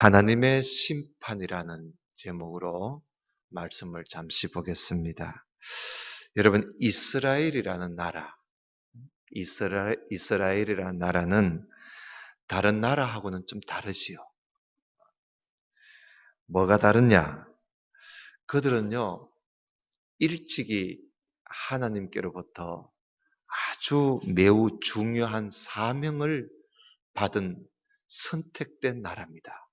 하나님의 심판이라는 제목으로 말씀을 잠시 보겠습니다. 여러분, 이스라엘이라는 나라, 이스라엘이라는 나라는 다른 나라하고는 좀 다르지요. 뭐가 다르냐? 그들은요, 일찍이 하나님께로부터 아주 매우 중요한 사명을 받은 선택된 나라입니다.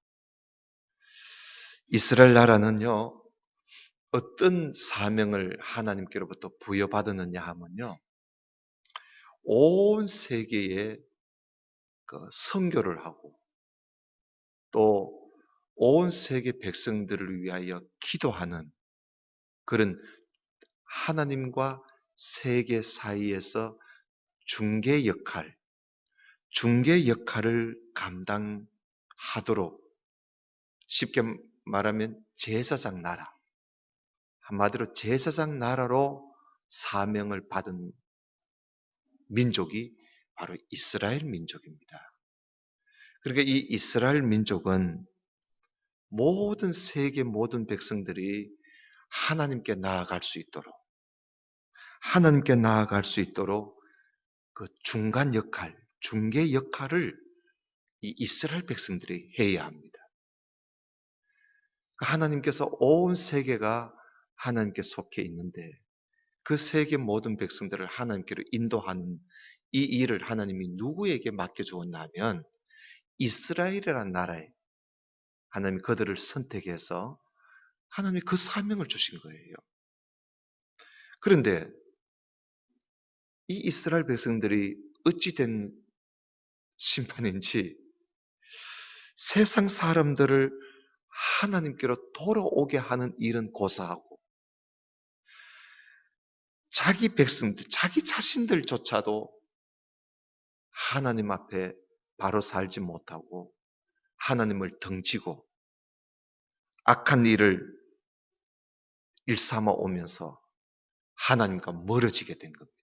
이스라엘 나라는요, 어떤 사명을 하나님께로부터 부여받았느냐 하면요, 온 세계에 선교를 하고 또 온 세계 백성들을 위하여 기도하는 그런 하나님과 세계 사이에서 중개 역할을 감당하도록, 쉽게 말하면 제사장 나라, 한마디로 제사장 나라로 사명을 받은 민족이 바로 이스라엘 민족입니다. 그러니까 이 이스라엘 민족은 세계 모든 백성들이 하나님께 나아갈 수 있도록 그 중개 역할을 이 이스라엘 백성들이 해야 합니다. 하나님께서 온 세계가 하나님께 속해 있는데 그 세계 모든 백성들을 하나님께로 인도하는 이 일을 하나님이 누구에게 맡겨주었냐면 이스라엘이라는 나라에 하나님이 그들을 선택해서 하나님이 그 사명을 주신 거예요. 그런데 이 이스라엘 백성들이 어찌된 심판인지 세상 사람들을 하나님께로 돌아오게 하는 일은 고사하고 자기 백성들, 자기 자신들조차도 하나님 앞에 바로 살지 못하고 하나님을 등지고 악한 일을 일삼아 오면서 하나님과 멀어지게 된 겁니다.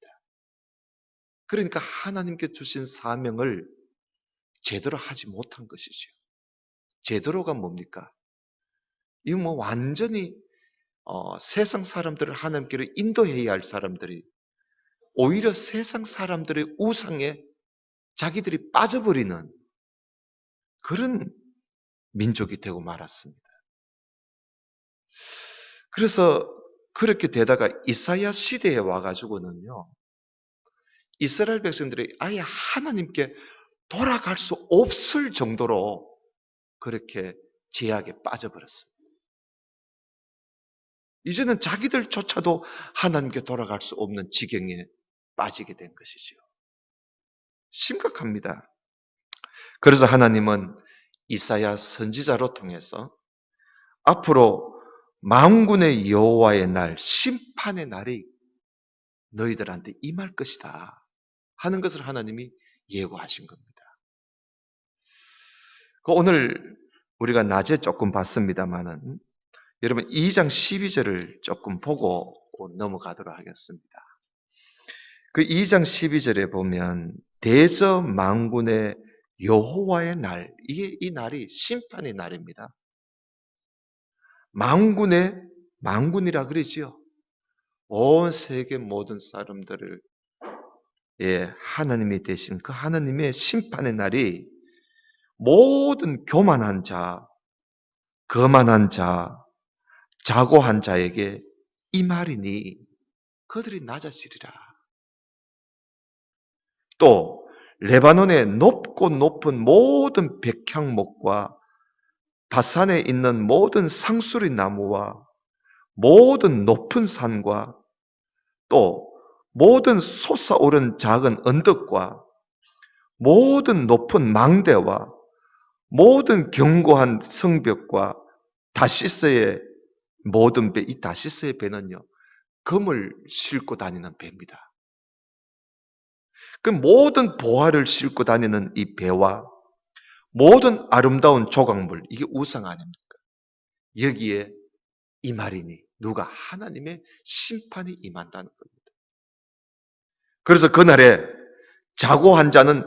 그러니까 하나님께 주신 사명을 제대로 하지 못한 것이죠. 제대로가 뭡니까? 이거 완전히 세상 사람들을 하나님께로 인도해야 할 사람들이 오히려 세상 사람들의 우상에 자기들이 빠져버리는 그런 민족이 되고 말았습니다. 그래서 그렇게 되다가 이사야 시대에 와가지고는요, 이스라엘 백성들이 아예 하나님께 돌아갈 수 없을 정도로 그렇게 제약에 빠져버렸습니다. 이제는 자기들조차도 하나님께 돌아갈 수 없는 지경에 빠지게 된 것이죠. 심각합니다. 그래서 하나님은 이사야 선지자로 통해서 앞으로 만군의 여호와의 날, 심판의 날이 너희들한테 임할 것이다 하는 것을 하나님이 예고하신 겁니다. 오늘 우리가 낮에 조금 봤습니다만은 여러분 2장 12절을 조금 보고 넘어가도록 하겠습니다. 그 2장 12절에 보면 대저 만군의 여호와의 날, 이 날이 심판의 날입니다. 만군이라 그러지요. 온 세계 모든 사람들을 하나님이 되신 그 하나님의 심판의 날이 모든 교만한 자, 거만한 자, 자고한 자에게 이 말이니 그들이 낮아지리라. 또 레바논의 높고 높은 모든 백향목과 바산에 있는 모든 상수리 나무와 모든 높은 산과 또 모든 솟아오른 작은 언덕과 모든 높은 망대와 모든 견고한 성벽과 다시스의 모든 배, 이 다시스의 배는요, 금을 싣고 다니는 배입니다. 그 모든 보화를 싣고 다니는 이 배와 모든 아름다운 조각물, 이게 우상 아닙니까? 여기에 이 말이니 누가 하나님의 심판이 임한다는 겁니다. 그래서 그날에 자고한 자는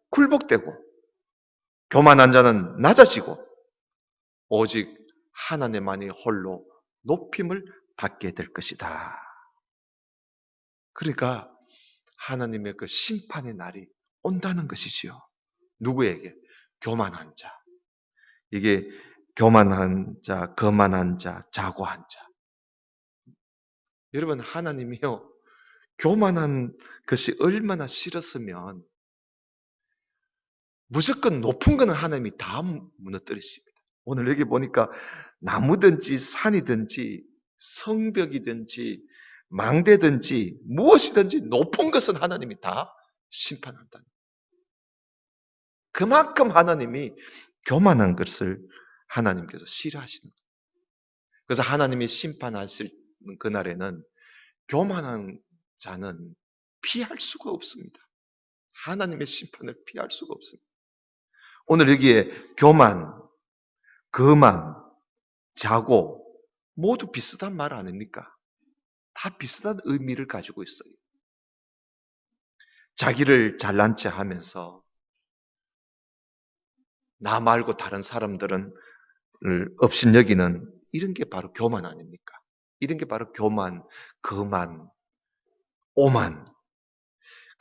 굴복되고 교만한 자는 낮아지고 오직 하나님만이 홀로 높임을 받게 될 것이다. 그러니까 하나님의 그 심판의 날이 온다는 것이지요. 누구에게? 교만한 자. 이게 교만한 자, 거만한 자, 자고한 자. 여러분, 하나님이요, 교만한 것이 얼마나 싫었으면 무조건 높은 거는 하나님이 다 무너뜨리십니다. 오늘 여기 보니까 나무든지 산이든지 성벽이든지 망대든지 무엇이든지 높은 것은 하나님이 다 심판한다. 그만큼 하나님이 교만한 것을 하나님께서 싫어하시는 거예요. 그래서 하나님이 심판하실 그날에는 교만한 자는 피할 수가 없습니다. 하나님의 심판을 피할 수가 없습니다. 오늘 여기에 교만, 거만, 자고 모두 비슷한 말 아닙니까? 다 비슷한 의미를 가지고 있어요. 자기를 잘난 체 하면서 나 말고 다른 사람들은 업신여기는 이런 게 바로 교만 아닙니까? 이런 게 바로 교만, 거만, 오만.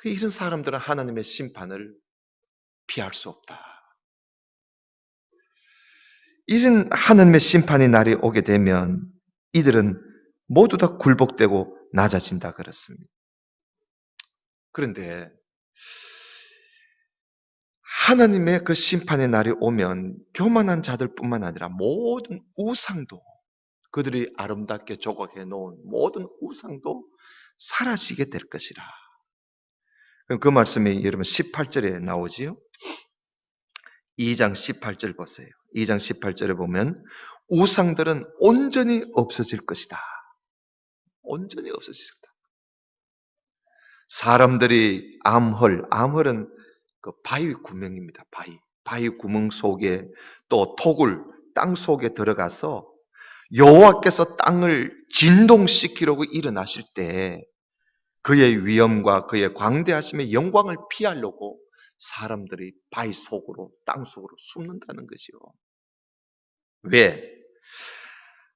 이런 사람들은 하나님의 심판을 피할 수 없다. 이런 하나님의 심판의 날이 오게 되면 이들은 모두 다 굴복되고 낮아진다 그렇습니다. 그런데 하나님의 그 심판의 날이 오면 교만한 자들뿐만 아니라 모든 우상도, 그들이 아름답게 조각해 놓은 모든 우상도 사라지게 될 것이라. 그 말씀이 여러분 18절에 나오지요. 2장 18절 보세요. 2장 18절에 보면 우상들은 온전히 없어질 것이다. 온전히 없어질 것이다. 사람들이 암홀은 그 바위 구멍입니다. 바위 구멍 속에 또 토굴, 땅 속에 들어가서 여호와께서 땅을 진동시키려고 일어나실 때 그의 위엄과 그의 광대하심의 영광을 피하려고 사람들이 바위 속으로, 땅 속으로 숨는다는 것이요. 왜?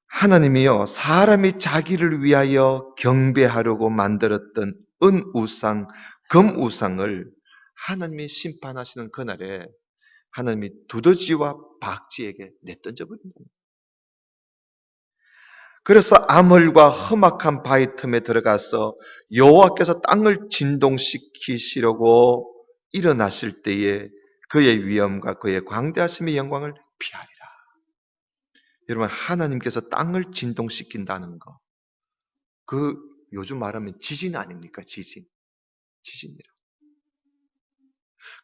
하나님이요, 사람이 자기를 위하여 경배하려고 만들었던 은우상, 금우상을 하나님이 심판하시는 그날에 하나님이 두더지와 박쥐에게 내던져 버린다. 그래서 암홀과 험악한 바위 틈에 들어가서 여호와께서 땅을 진동시키시려고 일어나실 때에 그의 위엄과 그의 광대하심의 영광을 피하리라. 여러분, 하나님께서 땅을 진동시킨다는 거, 그 요즘 말하면 지진 아닙니까? 지진이라.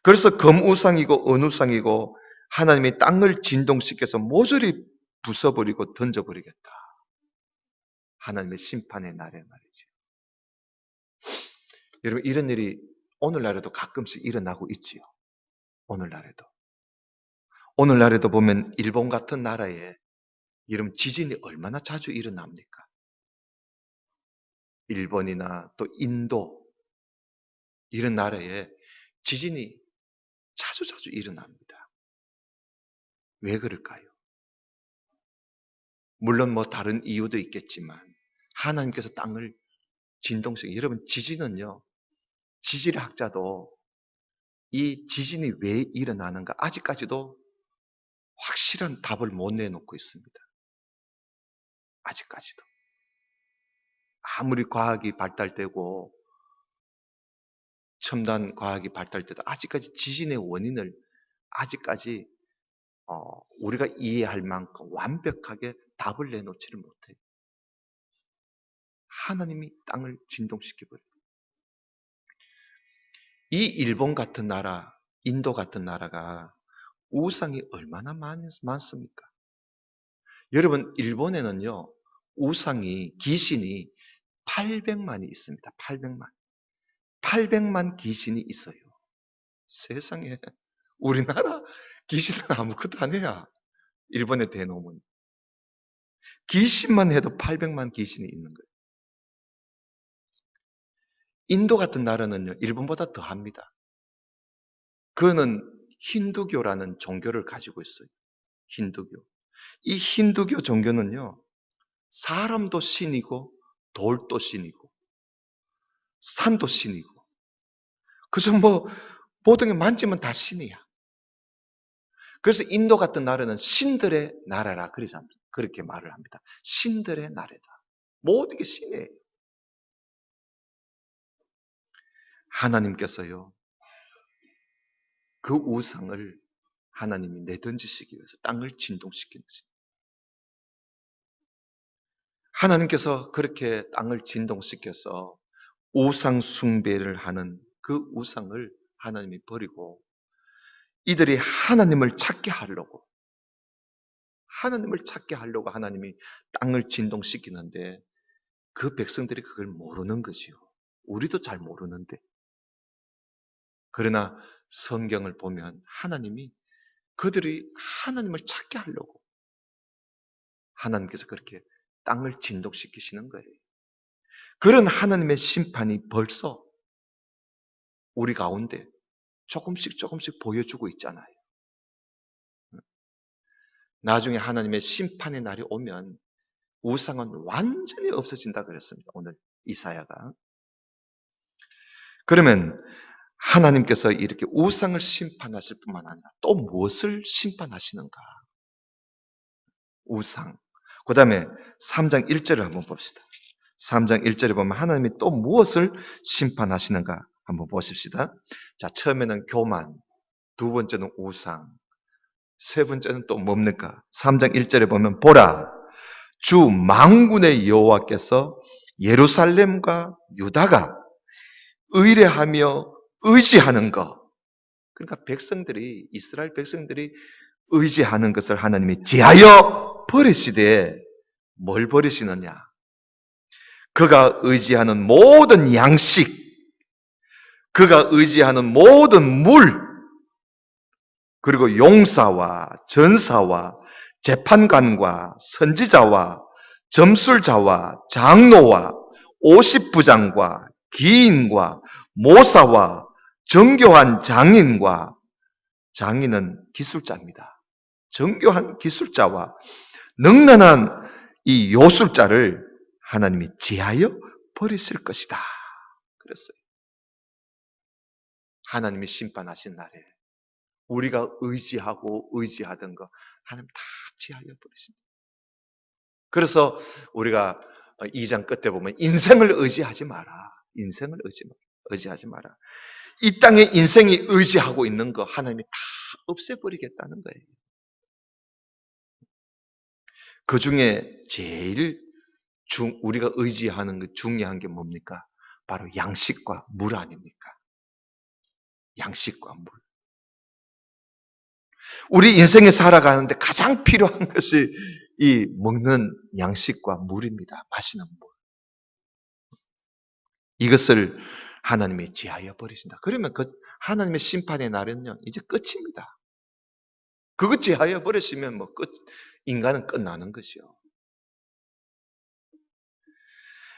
그래서 금우상이고 은우상이고 하나님이 땅을 진동시켜서 모조리 부숴버리고 던져버리겠다. 하나님의 심판의 날에 말이죠. 여러분, 이런 일이 오늘날에도 가끔씩 일어나고 있지요. 오늘날에도 보면 일본 같은 나라에 여러분 지진이 얼마나 자주 일어납니까? 일본이나 또 인도 이런 나라에 지진이 자주 일어납니다. 왜 그럴까요? 물론 뭐 다른 이유도 있겠지만 하나님께서 땅을 진동시켜. 여러분, 지진은요, 지질학자도 이 지진이 왜 일어나는가 아직까지도 확실한 답을 못 내놓고 있습니다. 아직까지도. 아무리 과학이 발달되고 첨단 과학이 발달돼도 아직까지 지진의 원인을 아직까지 우리가 이해할 만큼 완벽하게 답을 내놓지를 못해요. 하나님이 땅을 진동시켜버려요. 이 일본 같은 나라, 인도 같은 나라가 우상이 얼마나 많습니까? 여러분, 일본에는요, 귀신이 800만이 있습니다. 800만. 800만 귀신이 있어요. 세상에. 우리나라 귀신은 아무것도 아니야. 일본에 대놓으면. 귀신만 해도 800만 귀신이 있는 거예요. 인도 같은 나라는요, 일본보다 더 합니다. 그거는 힌두교라는 종교를 가지고 있어요. 힌두교. 이 힌두교 종교는요, 사람도 신이고 돌도 신이고 산도 신이고, 그저 모든 게 만지면 다 신이야. 그래서 인도 같은 나라는 신들의 나라라 그렇게 말을 합니다. 신들의 나라다. 모든 게 신이에요. 하나님께서요, 그 우상을 하나님이 내던지시기 위해서 땅을 진동시키는 것입니다. 하나님께서 그렇게 땅을 진동시켜서 우상 숭배를 하는 그 우상을 하나님이 버리고 이들이 하나님을 찾게 하려고 하나님이 땅을 진동시키는데 그 백성들이 그걸 모르는 거지요. 우리도 잘 모르는데. 그러나 성경을 보면 하나님이 그들이 하나님을 찾게 하려고 하나님께서 그렇게 땅을 진동시키시는 거예요. 그런 하나님의 심판이 벌써 우리 가운데 조금씩 보여주고 있잖아요. 나중에 하나님의 심판의 날이 오면 우상은 완전히 없어진다 그랬습니다. 오늘 이사야가. 그러면 하나님께서 이렇게 우상을 심판하실 뿐만 아니라 또 무엇을 심판하시는가? 우상. 그 다음에 3장 1절을 한번 봅시다. 3장 1절에 보면 하나님이 또 무엇을 심판하시는가 한번 보십시다. 자, 처음에는 교만, 두 번째는 우상, 세 번째는 또 뭡니까? 3장 1절에 보면 보라, 주 만군의 여호와께서 예루살렘과 유다가 의뢰하며 의지하는 것. 그러니까 이스라엘 백성들이 의지하는 것을 하나님이 제하여 버리시되 뭘 버리시느냐? 그가 의지하는 모든 양식, 그가 의지하는 모든 물, 그리고 용사와 전사와 재판관과 선지자와 점술자와 장로와 50부장과 기인과 모사와 정교한 장인과, 장인은 기술자입니다. 정교한 기술자와 능란한 이 요술자를 하나님이 제하여 버리실 것이다 그랬어요. 하나님이 심판하신 날에 우리가 의지하던 거 하나님 다 제하여 버리신다. 그래서 우리가 2장 끝에 보면 인생을 의지하지 마라. 인생을 의지하지 마라. 이 땅에 인생이 의지하고 있는 거 하나님이 다 없애버리겠다는 거예요. 그 중에 제일 우리가 의지하는 게 중요한 게 뭡니까? 바로 양식과 물 아닙니까? 양식과 물. 우리 인생에 살아가는데 가장 필요한 것이 이 먹는 양식과 물입니다. 마시는 물. 이것을 하나님이 제하여 버리신다. 그러면 그 하나님의 심판의 날은요, 이제 끝입니다. 그것 제하여 버리시면 인간은 끝나는 것이요.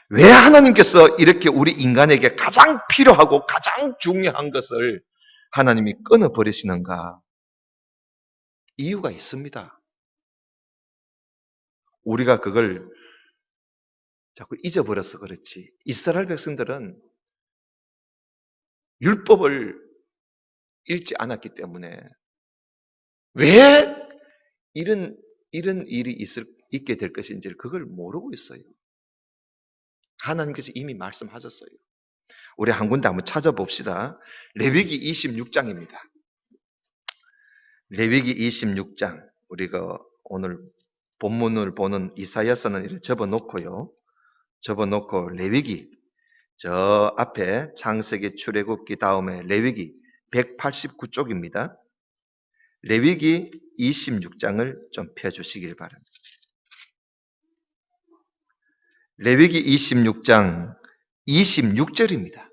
왜 하나님께서 이렇게 우리 인간에게 가장 필요하고 가장 중요한 것을 하나님이 끊어버리시는가? 이유가 있습니다. 우리가 그걸 자꾸 잊어버려서 그렇지. 이스라엘 백성들은 율법을 읽지 않았기 때문에 왜 이런 일이 있게 될 것인지를 그걸 모르고 있어요. 하나님께서 이미 말씀하셨어요. 우리 한 군데 한번 찾아봅시다. 레위기 26장입니다. 레위기 26장. 우리가 오늘 본문을 보는 이사야서는 이렇게 접어놓고요. 접어놓고 레위기 저 앞에 창세기 출애굽기 다음에 레위기 189쪽입니다. 레위기 26장을 좀 펴주시길 바랍니다. 레위기 26장 26절입니다.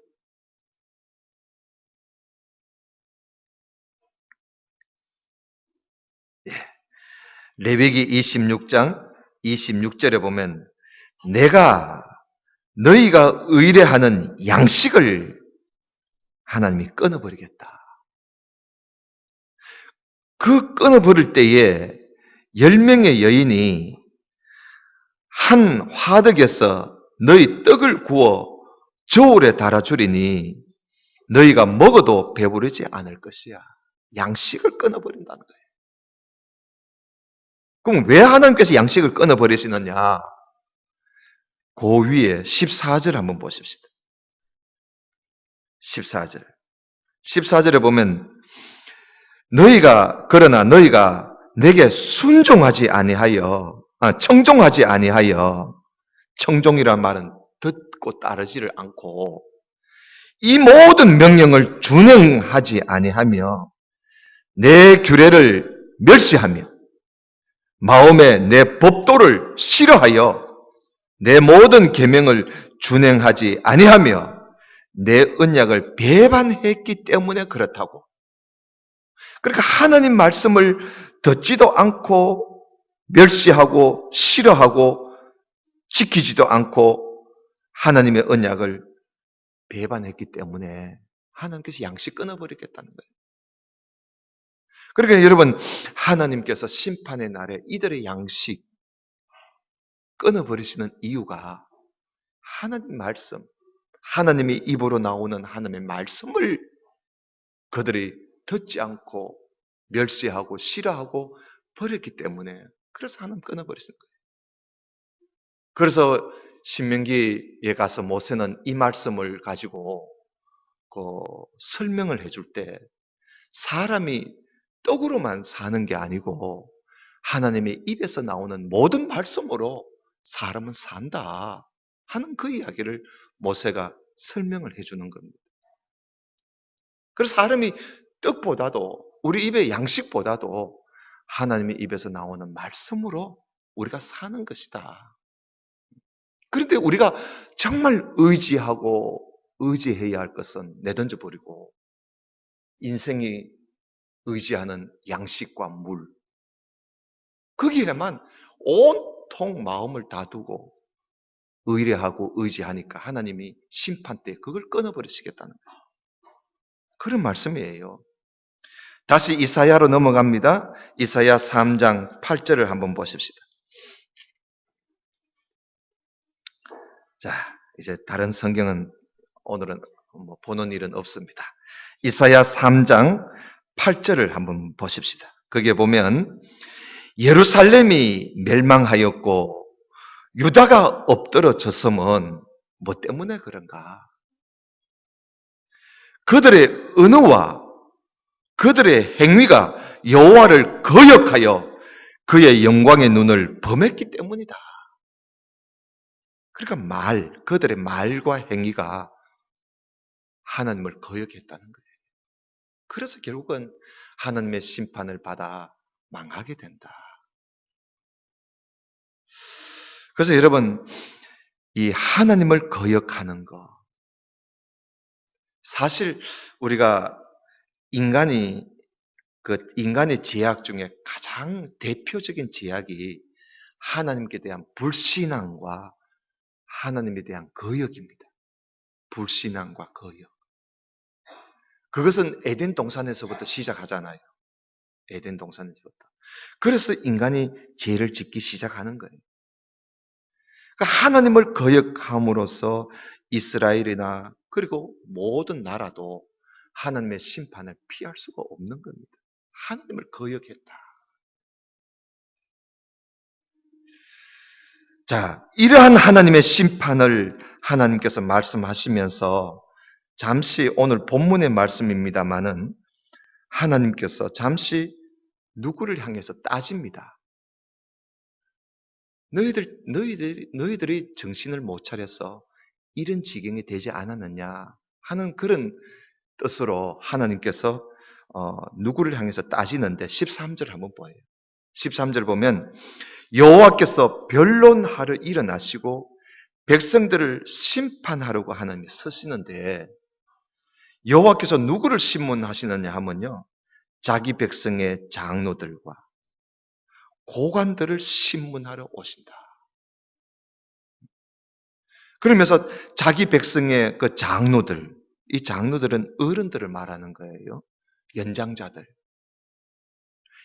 레위기 26장 26절에 보면 내가 너희가 의뢰하는 양식을 하나님이 끊어버리겠다. 그 끊어버릴 때에 10명의 여인이 한 화덕에서 너희 떡을 구워 저울에 달아주리니 너희가 먹어도 배부르지 않을 것이야. 양식을 끊어버린다는 거예요. 그럼 왜 하나님께서 양식을 끊어버리시느냐? 그 위에 14절 한번 보십시다. 14절. 14절에 보면 그러나 너희가 내게 순종하지 아니하여, 청종하지 아니하여, 청종이란 말은 듣고 따르지를 않고 이 모든 명령을 준행하지 아니하며 내 규례를 멸시하며 마음에 내 법도를 싫어하여 내 모든 계명을 준행하지 아니하며 내 언약을 배반했기 때문에 그렇다고. 그러니까 하나님 말씀을 듣지도 않고 멸시하고 싫어하고 지키지도 않고 하나님의 언약을 배반했기 때문에 하나님께서 양식 끊어버리겠다는 거예요. 그러니까 여러분, 하나님께서 심판의 날에 이들의 양식 끊어버리시는 이유가 하나님 말씀, 하나님의 입으로 나오는 하나님의 말씀을 그들이 듣지 않고 멸시하고 싫어하고 버렸기 때문에, 그래서 하나님 끊어버리시는 거예요. 그래서 신명기에 가서 모세는 이 말씀을 가지고 설명을 해줄 때 사람이 떡으로만 사는 게 아니고 하나님의 입에서 나오는 모든 말씀으로 사람은 산다 하는 그 이야기를 모세가 설명을 해주는 겁니다. 그래서 사람이 떡보다도 우리 입의 양식보다도 하나님의 입에서 나오는 말씀으로 우리가 사는 것이다. 그런데 우리가 정말 의지해야 할 것은 내던져 버리고 인생이 의지하는 양식과 물, 거기에만 온통 마음을 다 두고 의뢰하고 의지하니까 하나님이 심판 때 그걸 끊어버리시겠다는 거예요. 그런 말씀이에요. 다시 이사야로 넘어갑니다. 이사야 3장 8절을 한번 보십시다. 자, 이제 다른 성경은 오늘은 보는 일은 없습니다. 이사야 3장 8절을 한번 보십시다. 거기에 보면 예루살렘이 멸망하였고 유다가 엎드러졌음은 뭐 때문에 그런가? 그들의 언어와 그들의 행위가 여호와를 거역하여 그의 영광의 눈을 범했기 때문이다. 그러니까 그들의 말과 행위가 하나님을 거역했다는 거예요. 그래서 결국은 하나님의 심판을 받아 망하게 된다. 그래서 여러분, 이 하나님을 거역하는 거, 사실 우리가 인간의 제약 중에 가장 대표적인 제약이 하나님께 대한 불신앙과 하나님에 대한 거역입니다. 불신앙과 거역. 그것은 에덴 동산에서부터 시작하잖아요. 에덴 동산에서부터. 그래서 인간이 죄를 짓기 시작하는 거예요. 그러니까 하나님을 거역함으로써 이스라엘이나 그리고 모든 나라도 하나님의 심판을 피할 수가 없는 겁니다. 하나님을 거역했다. 자, 이러한 하나님의 심판을 하나님께서 말씀하시면서 잠시 오늘 본문의 말씀입니다마는 하나님께서 잠시 누구를 향해서 따집니다. 너희들이 정신을 못 차려서 이런 지경이 되지 않았느냐 하는 그런 뜻으로 하나님께서 누구를 향해서 따지는데 13절 한번 보여요. 13절 보면 여호와께서 변론하러 일어나시고 백성들을 심판하려고 하나님이 서시는데 여호와께서 누구를 심문하시느냐 하면요. 자기 백성의 장로들과 고관들을 심문하러 오신다. 그러면서 자기 백성의 그 장로들, 이 장로들은 어른들을 말하는 거예요.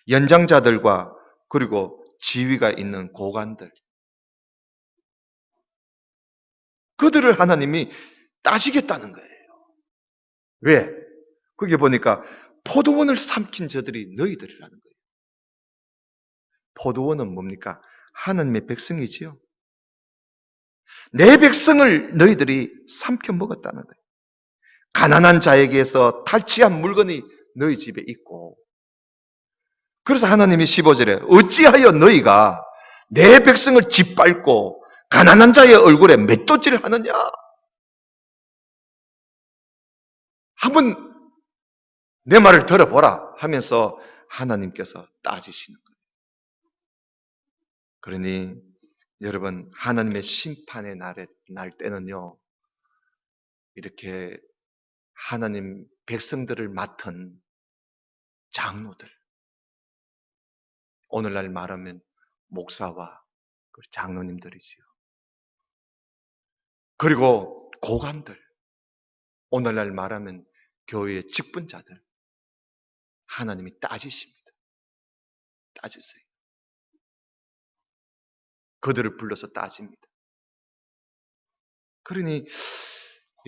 연장자들과 그리고 지위가 있는 고관들, 그들을 하나님이 따지겠다는 거예요. 왜? 거기 보니까 포도원을 삼킨 저들이 너희들이라는 거예요. 포도원은 뭡니까? 하나님의 백성이지요. 내 백성을 너희들이 삼켜 먹었다는 거예요. 가난한 자에게서 탈취한 물건이 너희 집에 있고, 그래서 하나님이 15절에 어찌하여 너희가 내 백성을 짓밟고 가난한 자의 얼굴에 맷도질을 하느냐? 한번 내 말을 들어보라 하면서 하나님께서 따지시는 거예요. 그러니 여러분, 하나님의 심판의 날 때는요, 이렇게 하나님 백성들을 맡은 장로들, 오늘날 말하면 목사와 장로님들이지요. 그리고 고관들, 오늘날 말하면 교회의 직분자들, 하나님이 따지십니다. 따지세요. 그들을 불러서 따집니다. 그러니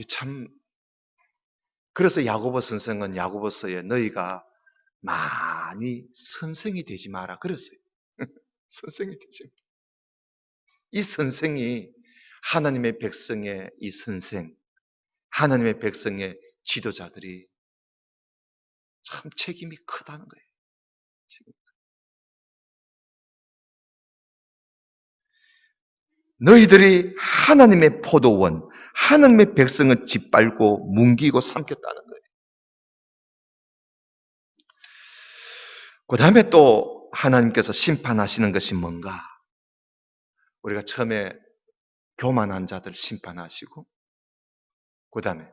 참, 그래서 야고보 선생은 야고보서에 너희가 많이 선생이 되지 마라 그랬어요. 선생이 되지 마라. 이 선생이 하나님의 백성의 이 선생, 하나님의 백성의 지도자들이 참 책임이 크다는 거예요. 너희들이 하나님의 포도원, 하나님의 백성을 짓밟고 뭉기고 삼켰다는 거예요. 그 다음에 또 하나님께서 심판하시는 것이 뭔가? 우리가 처음에 교만한 자들 심판하시고, 그 다음에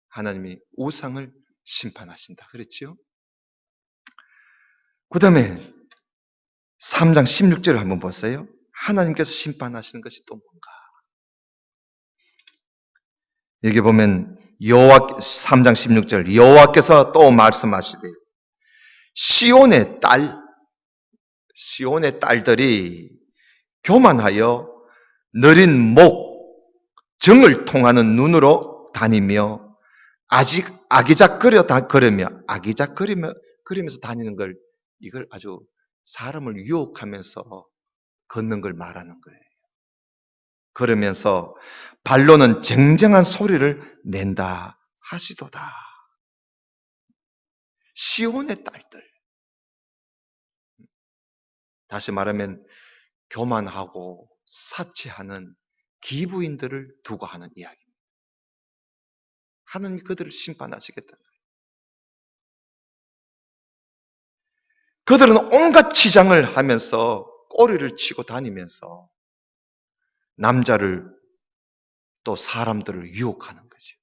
하나님이 우상을 심판하신다 그랬지요? 그 다음에 3장 16절을 한번 보세요. 하나님께서 심판하시는 것이 또 뭔가? 여기 보면 3장 16절 여호와께서 또 말씀하시되 시온의 딸들이 교만하여 느린 목, 정을 통하는 눈으로 다니며 아직 아기작거리면서 다니는 걸, 이걸 아주 사람을 유혹하면서 걷는 걸 말하는 거예요. 그러면서 발로는 쟁쟁한 소리를 낸다 하시도다. 시온의 딸들. 다시 말하면 교만하고 사치하는 기부인들을 두고 하는 이야기입니다. 하나님이 그들을 심판하시겠다는 거예요. 그들은 온갖 치장을 하면서 꼬리를 치고 다니면서 남자를 또 사람들을 유혹하는 거죠.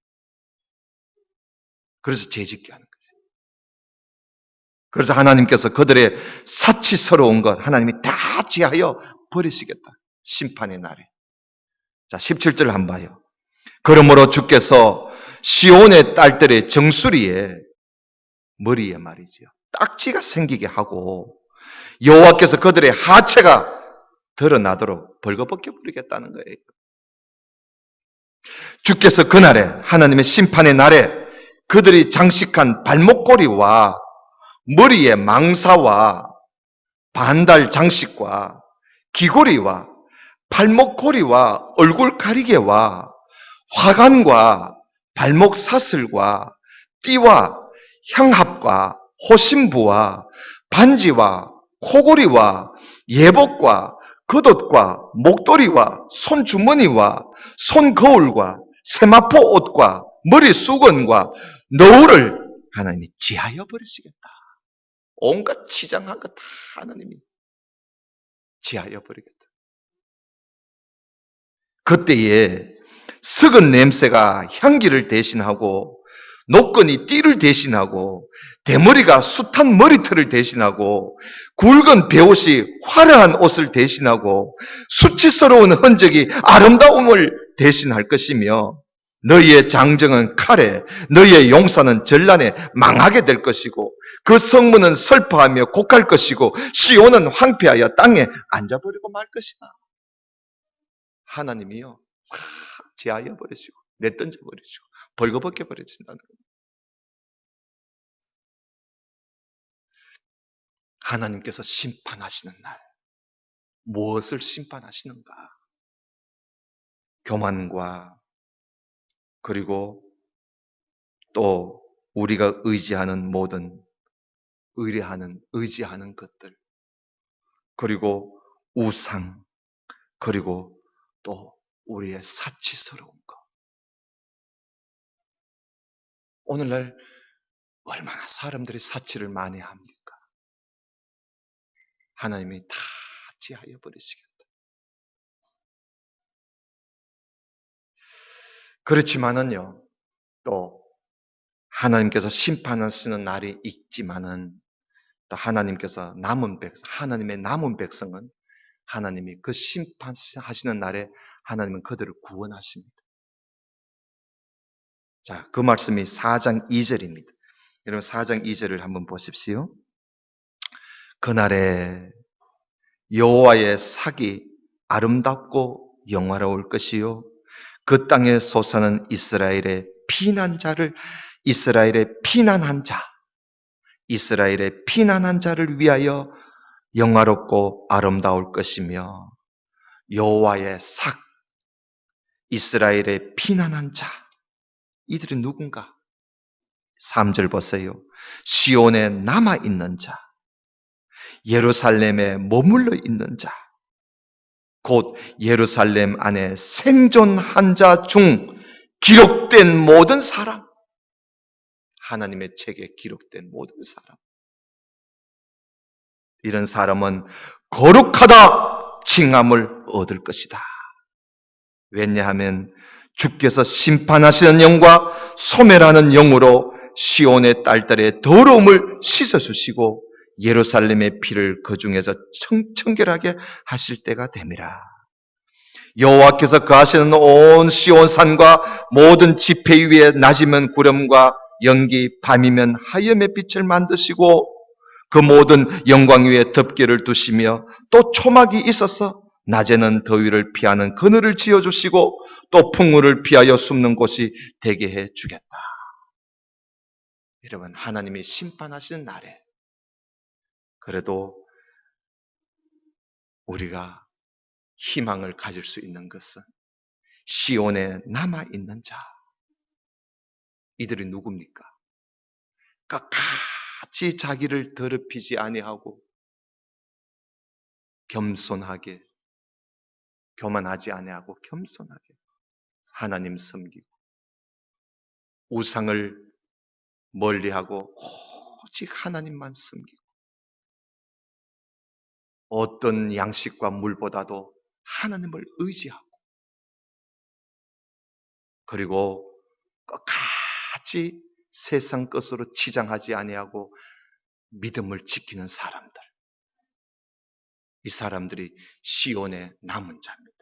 그래서 죄짓게 하는 거죠. 그래서 하나님께서 그들의 사치스러운 것 하나님이 다 지하여 버리시겠다. 심판의 날에. 자, 17절 한번 봐요. 그러므로 주께서 시온의 딸들의 정수리에, 머리에 말이죠, 딱지가 생기게 하고 여호와께서 그들의 하체가 드러나도록 벌거벗겨 버리겠다는 거예요. 주께서 그날에, 하나님의 심판의 날에 그들이 장식한 발목고리와 머리에 망사와 반달 장식과 귀고리와 발목고리와 얼굴 가리개와 화관과 발목 사슬과 띠와 향합과 호심부와 반지와 코고리와 예복과 겉옷과 목도리와 손주머니와 손거울과 세마포 옷과 머리 수건과 너울을 하나님이 지하여 버리시겠다. 온갖 치장한 것 다 하나님이 지하여 버리겠다. 그때에 썩은 냄새가 향기를 대신하고 노끈이 띠를 대신하고 대머리가 숱한 머리털을 대신하고 굵은 베옷이 화려한 옷을 대신하고 수치스러운 흔적이 아름다움을 대신할 것이며 너희의 장정은 칼에, 너희의 용사는 전란에 망하게 될 것이고 그 성문은 슬퍼하며 곡할 것이고 시온은 황폐하여 땅에 앉아버리고 말 것이다. 하나님이요, 제하여 버리시고 내던져 버리시고 벌거벗겨 버리신다는 겁니다. 하나님께서 심판하시는 날, 무엇을 심판하시는가? 교만과 그리고 또 우리가 의지하는 모든 의지하는 것들, 그리고 우상, 그리고 또 우리의 사치스러운 것. 오늘날 얼마나 사람들이 사치를 많이 합니까? 하나님이 다 제하여 버리시겠다. 그렇지만은요, 또 하나님께서 심판하시는 날이 있지만은 또 하나님께서 하나님의 남은 백성은 하나님이 그 심판하시는 날에 하나님은 그들을 구원하십니다. 자, 그 말씀이 4장 2절입니다. 여러분 4장 2절을 한번 보십시오. 그날에 여호와의 삭이 아름답고 영화로울 것이요 그 땅에 솟아는 이스라엘의 피난한 자를 위하여 영화롭고 아름다울 것이며 여호와의 삭, 이스라엘의 피난한 자, 이들이 누군가? 3절 보세요. 시온에 남아있는 자, 예루살렘에 머물러 있는 자, 곧 예루살렘 안에 생존한 자 중 기록된 모든 사람, 하나님의 책에 기록된 모든 사람, 이런 사람은 거룩하다 칭함을 얻을 것이다. 왜냐하면 주께서 심판하시는 영과 소멸하는 영으로 시온의 딸들의 더러움을 씻어주시고 예루살렘의 피를 그 중에서 청결하게 하실 때가 됨이라. 여호와께서 거하시는 온 시온산과 모든 지폐 위에 낮이면 구름과 연기, 밤이면 하염의 빛을 만드시고 그 모든 영광 위에 덮개를 두시며 또 초막이 있어서 낮에는 더위를 피하는 그늘을 지어주시고 또 풍물을 피하여 숨는 곳이 되게 해주겠다. 여러분, 하나님이 심판하시는 날에 그래도 우리가 희망을 가질 수 있는 것은 시온에 남아있는 자, 이들이 누굽니까? 끝까지 자기를 더럽히지 아니하고 겸손하게, 교만하지 아니하고 겸손하게 하나님 섬기고 우상을 멀리하고 오직 하나님만 섬기고 어떤 양식과 물보다도 하나님을 의지하고 그리고 끝까지 세상 것으로 치장하지 아니하고 믿음을 지키는 사람들, 이 사람들이 시온의 남은 자입니다.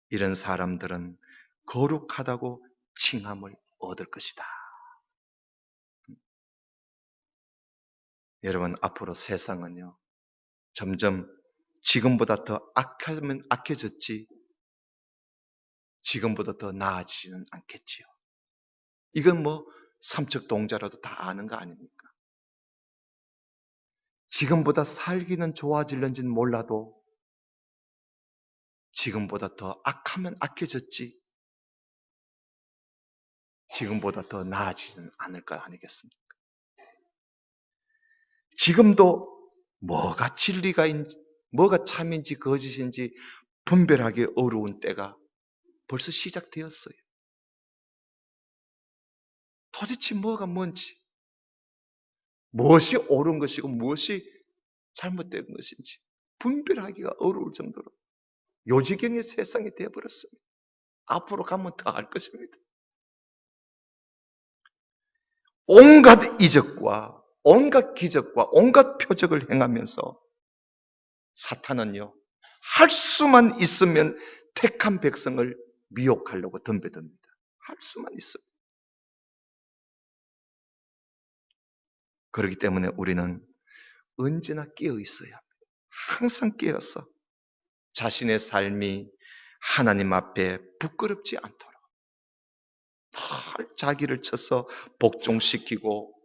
이런 사람들은 거룩하다고 칭함을 얻을 것이다. 여러분, 앞으로 세상은요 점점 지금보다 더 악하면 악해졌지 지금보다 더 나아지지는 않겠지요. 이건 뭐 삼척동자라도 다 아는 거 아닙니까? 지금보다 살기는 좋아질는지는 몰라도 지금보다 더 악하면 악해졌지 지금보다 더 나아지지는 않을 거 아니겠습니까? 지금도 뭐가 진리가인지 뭐가 참인지 거짓인지 분별하기 어려운 때가 벌써 시작되었어요. 도대체 뭐가 뭔지, 무엇이 옳은 것이고 무엇이 잘못된 것인지 분별하기가 어려울 정도로 요지경의 세상이 되어버렸습니다. 앞으로 가면 더 알 것입니다. 온갖 이적과 온갖 기적과 온갖 표적을 행하면서 사탄은요 할 수만 있으면 택한 백성을 미혹하려고 덤벼듭니다. 할 수만 있어요. 그렇기 때문에 우리는 언제나 깨어 있어야 합니다. 항상 깨어서 자신의 삶이 하나님 앞에 부끄럽지 않도록 늘 자기를 쳐서 복종시키고,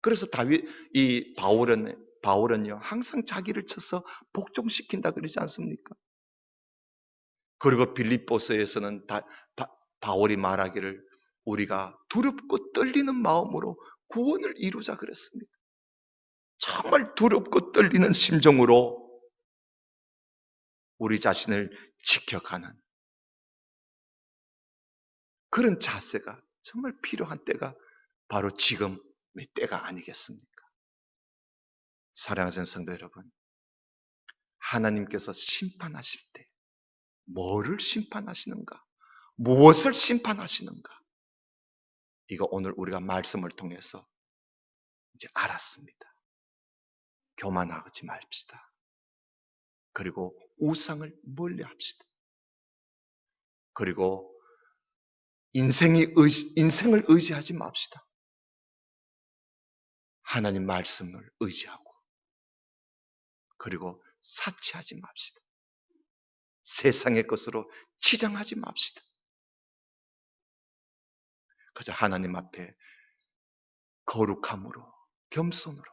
그래서 이 바울은요 항상 자기를 쳐서 복종시킨다 그러지 않습니까? 그리고 빌립보서에서는 바울이 말하기를 우리가 두렵고 떨리는 마음으로 구원을 이루자 그랬습니다. 정말 두렵고 떨리는 심정으로 우리 자신을 지켜가는 그런 자세가 정말 필요한 때가 바로 지금의 때가 아니겠습니까? 사랑하는 성도 여러분, 하나님께서 심판하실 때 뭐를 심판하시는가? 무엇을 심판하시는가? 이거 오늘 우리가 말씀을 통해서 이제 알았습니다. 교만하지 맙시다. 그리고 우상을 멀리 합시다. 그리고 인생을 의지하지 맙시다. 하나님 말씀을 의지하고, 그리고 사치하지 맙시다. 세상의 것으로 치장하지 맙시다. 그저 하나님 앞에 거룩함으로, 겸손으로,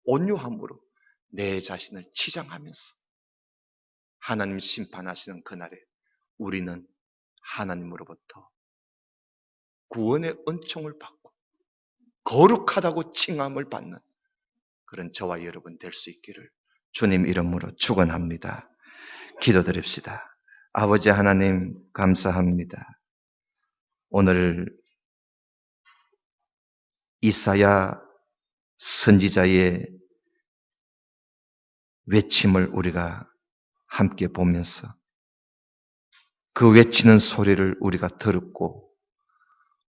온유함으로 내 자신을 치장하면서 하나님 심판하시는 그날에 우리는 하나님으로부터 구원의 은총을 받고 거룩하다고 칭함을 받는 그런 저와 여러분 될 수 있기를 주님 이름으로 축원합니다. 기도드립시다. 아버지 하나님 감사합니다. 오늘 이사야 선지자의 외침을 우리가 함께 보면서 그 외치는 소리를 우리가 들었고,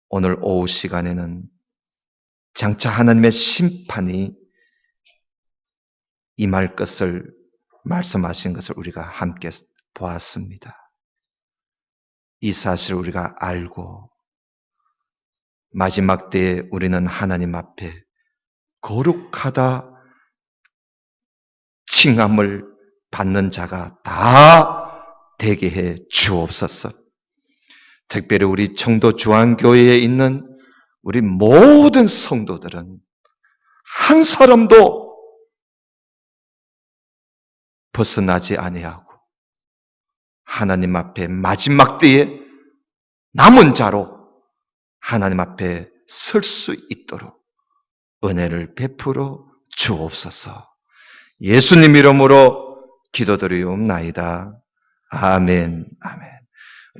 오늘 오후 시간에는 장차 하나님의 심판이 임할 것을 말씀하신 것을 우리가 함께 보았습니다. 이 사실을 우리가 알고 마지막 때에 우리는 하나님 앞에 거룩하다 칭함을 받는 자가 다 되게 해 주옵소서. 특별히 우리 청도 중앙교회에 있는 우리 모든 성도들은 한 사람도 벗어나지 아니하고 하나님 앞에 마지막 때에 남은 자로 하나님 앞에 설 수 있도록 은혜를 베풀어 주옵소서. 예수님 이름으로 기도드리옵나이다. 아멘. 아멘.